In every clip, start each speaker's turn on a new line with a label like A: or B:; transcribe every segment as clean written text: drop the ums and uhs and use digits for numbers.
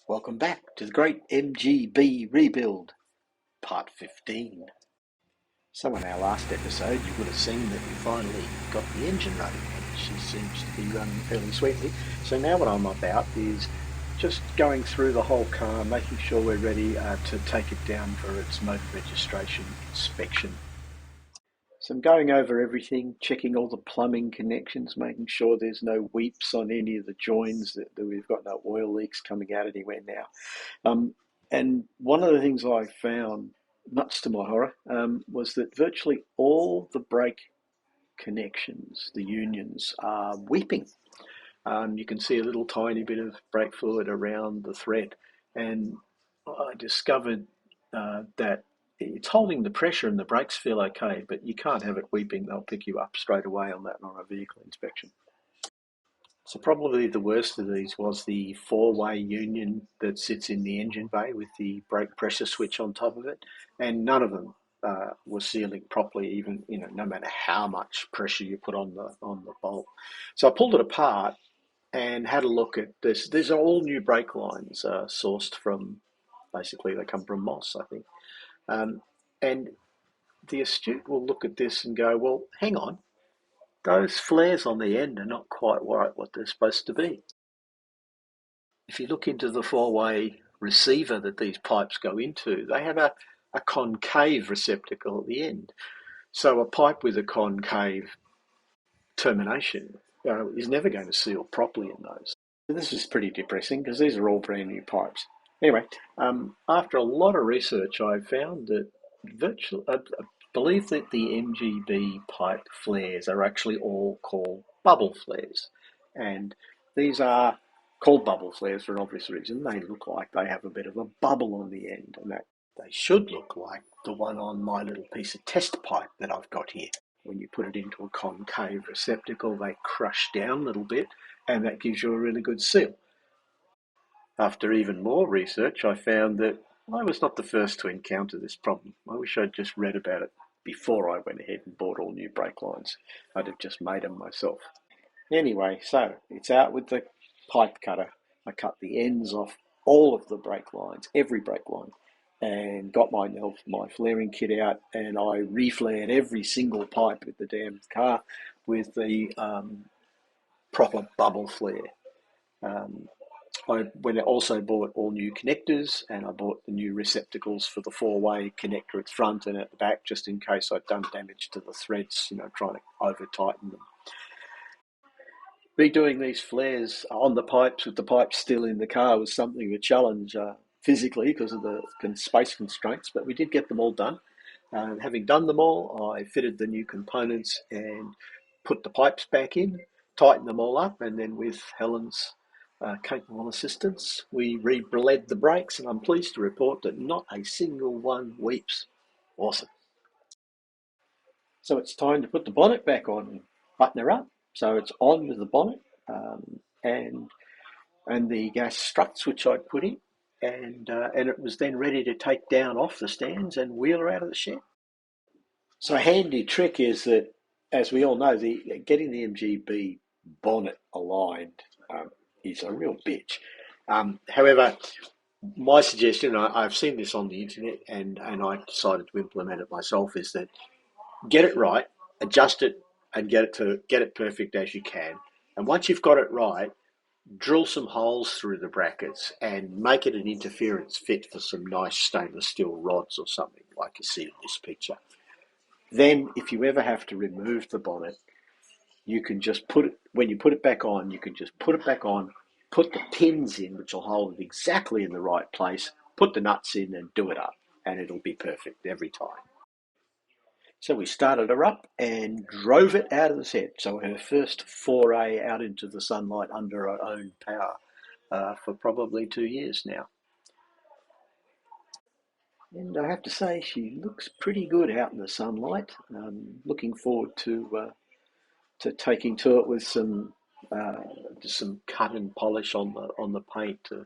A: Welcome back to the great MGB rebuild, part 15. So in our last episode you would have seen that we finally got the engine running and she seems to be running fairly sweetly. So now what I'm about is just going through the whole car, making sure we're ready to take it down for its motor registration inspection. So I'm going over everything, checking all the plumbing connections, making sure there's no weeps on any of the joins, that we've got no oil leaks coming out anywhere now. And one of the things I found, much to my horror, was that virtually all the brake connections, the unions, are weeping. You can see a little tiny bit of brake fluid around the thread. And I discovered that it's holding the pressure and the brakes feel okay, but you can't have it weeping. They'll pick you up straight away on that on a vehicle inspection. So probably the worst of these was the four-way union that sits in the engine bay with the brake pressure switch on top of it, and none of them were sealing properly, even no matter how much pressure you put on the bolt. So I pulled it apart and had a look at this. These are all new brake lines sourced from, basically they come from Moss, I think. And the astute will look at this and go, well, hang on, those flares on the end are not quite right what they're supposed to be. If you look into the four-way receiver that these pipes go into, they have a concave receptacle at the end. So a pipe with a concave termination is never going to seal properly in those. This is pretty depressing because these are all brand new pipes. Anyway, after a lot of research, I found that I believe that the MGB pipe flares are actually all called bubble flares. And these are called bubble flares for an obvious reason. They look like they have a bit of a bubble on the end, and that they should look like the one on my little piece of test pipe that I've got here. When you put it into a concave receptacle, they crush down a little bit, and that gives you a really good seal. After even more research, I found that I was not the first to encounter this problem. I wish I'd just read about it before I went ahead and bought all new brake lines. I'd have just made them myself. Anyway, so it's out with the pipe cutter. I cut the ends off all of the brake lines, every brake line, and got my flaring kit out, and I reflared every single pipe with the damn car with the proper bubble flare. I also bought all new connectors, and I bought the new receptacles for the four-way connector at the front and at the back, just in case I'd done damage to the threads, trying to over-tighten them. Redoing these flares on the pipes with the pipes still in the car was something of a challenge physically because of the space constraints, but we did get them all done. Having done them all, I fitted the new components and put the pipes back in, tightened them all up, and then with Helen's capable assistance, we re-bled the brakes, and I'm pleased to report that not a single one weeps. Awesome. So it's time to put the bonnet back on and button her up. So it's on with the bonnet and the gas struts which I'd put in, and it was then ready to take down off the stands and wheel her out of the shed. So a handy trick is that, as we all know, getting the MGB bonnet aligned is a real bitch. However, my suggestion, I've seen this on the internet and I decided to implement it myself, is that get it right, adjust it, and get it perfect as you can. And once you've got it right, drill some holes through the brackets and make it an interference fit for some nice stainless steel rods or something like you see in this picture. Then, if you ever have to remove the bonnet, you can just when you put it back on, you can just put it back on, put the pins in, which will hold it exactly in the right place, put the nuts in and do it up, and it'll be perfect every time. So we started her up and drove it out of the shed. So her first foray out into the sunlight under her own power for probably 2 years now. And I have to say, she looks pretty good out in the sunlight. Looking forward to taking to it with just some cut and polish on the paint to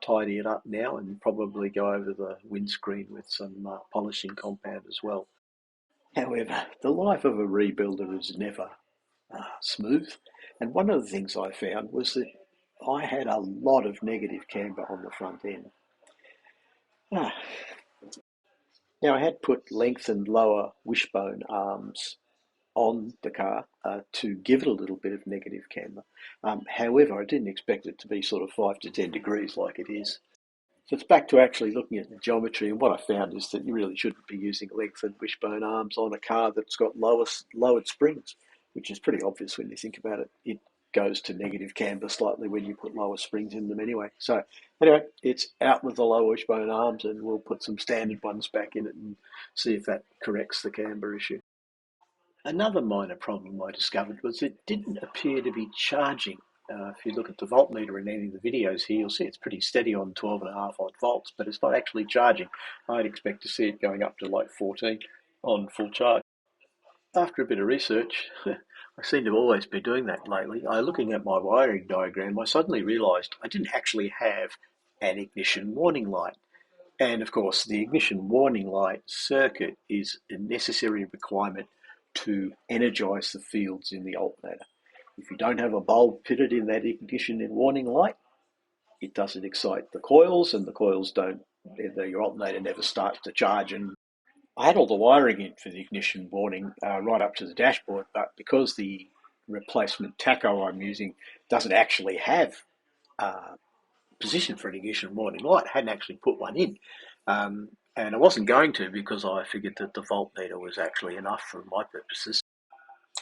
A: tidy it up now, and probably go over the windscreen with some polishing compound as well. However, the life of a rebuilder is never smooth, and one of the things I found was that I had a lot of negative camber on the front end. Ah. Now I had put lengthened lower wishbone arms on the car to give it a little bit of negative camber. However, I didn't expect it to be sort of 5 to 10 degrees like it is. So it's back to actually looking at the geometry, and what I found is that you really shouldn't be using lengthened wishbone arms on a car that's got lowered springs, which is pretty obvious when you think about it. It goes to negative camber slightly when you put lower springs in them anyway. So anyway, it's out with the lower wishbone arms, and we'll put some standard ones back in it and see if that corrects the camber issue. Another minor problem I discovered was it didn't appear to be charging. If you look at the voltmeter in any of the videos here, you'll see it's pretty steady on 12.5 odd volts, but it's not actually charging. I'd expect to see it going up to like 14 on full charge. After a bit of research, I seem to always be doing that lately. Looking at my wiring diagram, I suddenly realised I didn't actually have an ignition warning light. And of course, the ignition warning light circuit is a necessary requirement to energise the fields in the alternator. If you don't have a bulb fitted in that ignition and warning light, it doesn't excite the coils, and the coils don't, your alternator never starts to charge. And I had all the wiring in for the ignition warning right up to the dashboard, but because the replacement tacho I'm using doesn't actually have position for an ignition warning light, I hadn't actually put one in. And I wasn't going to because I figured that the voltmeter was actually enough for my purposes.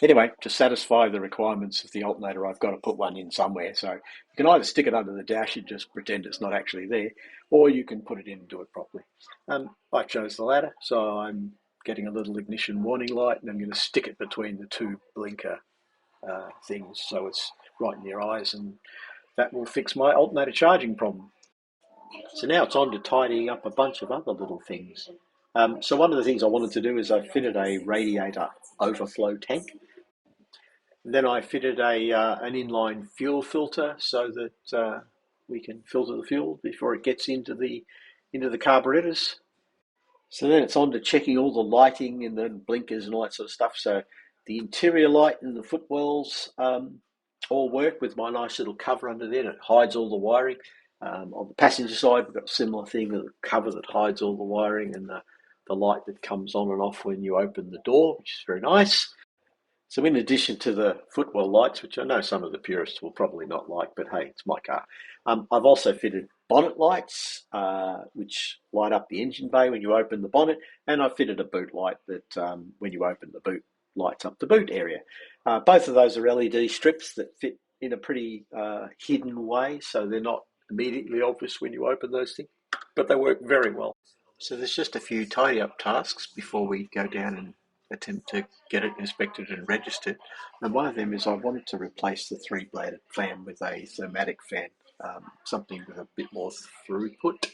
A: Anyway, to satisfy the requirements of the alternator, I've got to put one in somewhere. So you can either stick it under the dash and just pretend it's not actually there, or you can put it in and do it properly. I chose the latter, so I'm getting a little ignition warning light, and I'm going to stick it between the two blinker things so it's right in your eyes, and that will fix my alternator charging problem. So now it's on to tidying up a bunch of other little things. So one of the things I wanted to do is I fitted a radiator overflow tank. Then I fitted an inline fuel filter so that we can filter the fuel before it gets into the carburetors. So then it's on to checking all the lighting and the blinkers and all that sort of stuff. So the interior light and the footwells all work with my nice little cover under there that hides all the wiring. On the passenger side, we've got a similar thing, a cover that hides all the wiring and the light that comes on and off when you open the door, which is very nice. So in addition to the footwell lights, which I know some of the purists will probably not like, but hey, it's my car. I've also fitted bonnet lights, which light up the engine bay when you open the bonnet, and I've fitted a boot light that when you open the boot, lights up the boot area. Both of those are LED strips that fit in a pretty hidden way, so they're not immediately obvious when you open those things, but they work very well. So there's just a few tidy up tasks before we go down and attempt to get it inspected and registered. And one of them is I wanted to replace the three-bladed fan with a thermatic fan, something with a bit more throughput.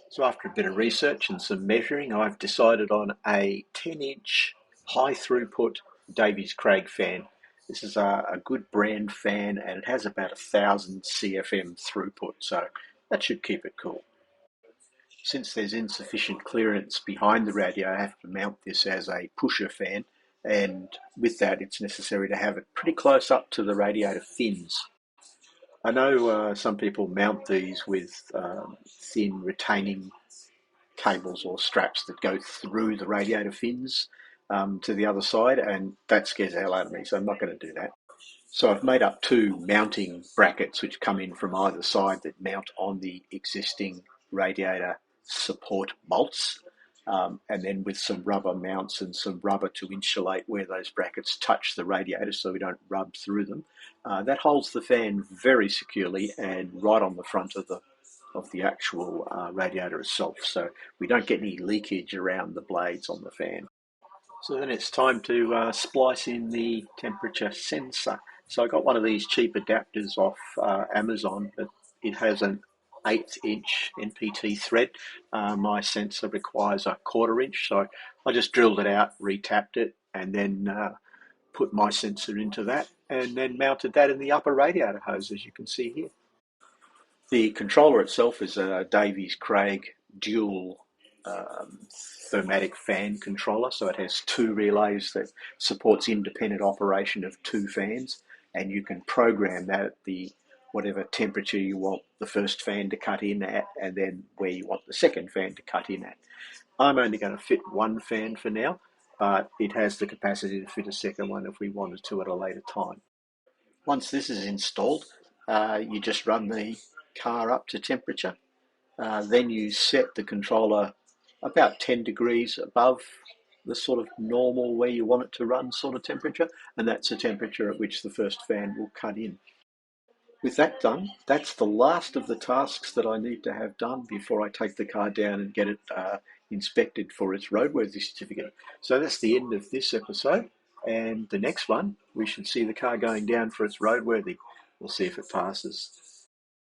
A: So after a bit of research and some measuring, I've decided on a 10-inch high throughput Davies Craig fan. This is a good brand fan, and it has about 1,000 CFM throughput, so that should keep it cool. Since there's insufficient clearance behind the radiator, I have to mount this as a pusher fan, and with that it's necessary to have it pretty close up to the radiator fins. I know some people mount these with thin retaining cables or straps that go through the radiator fins to the other side, and that scares the hell out of me, so I'm not going to do that. So I've made up two mounting brackets which come in from either side that mount on the existing radiator support bolts, and then with some rubber mounts and some rubber to insulate where those brackets touch the radiator so we don't rub through them. That holds the fan very securely and right on the front of the actual radiator itself, so we don't get any leakage around the blades on the fan. So then it's time to splice in the temperature sensor. So I got one of these cheap adapters off Amazon, but it has an 1/8 NPT thread. My sensor requires a 1/4 inch, so I just drilled it out, retapped it, and then put my sensor into that, and then mounted that in the upper radiator hose, as you can see here. The controller itself is a Davies Craig dual thermatic fan controller, so it has two relays that supports independent operation of two fans, and you can program that at the whatever temperature you want the first fan to cut in at, and then where you want the second fan to cut in at. I'm only going to fit one fan for now, but it has the capacity to fit a second one if we wanted to at a later time. Once this is installed, you just run the car up to temperature. Then you set the controller about 10 degrees above the sort of normal where you want it to run sort of temperature, and that's the temperature at which the first fan will cut in. With that done, that's the last of the tasks that I need to have done before I take the car down and get it inspected for its roadworthy certificate. So that's the end of this episode, and the next one we should see the car going down for its roadworthy. We'll see if it passes.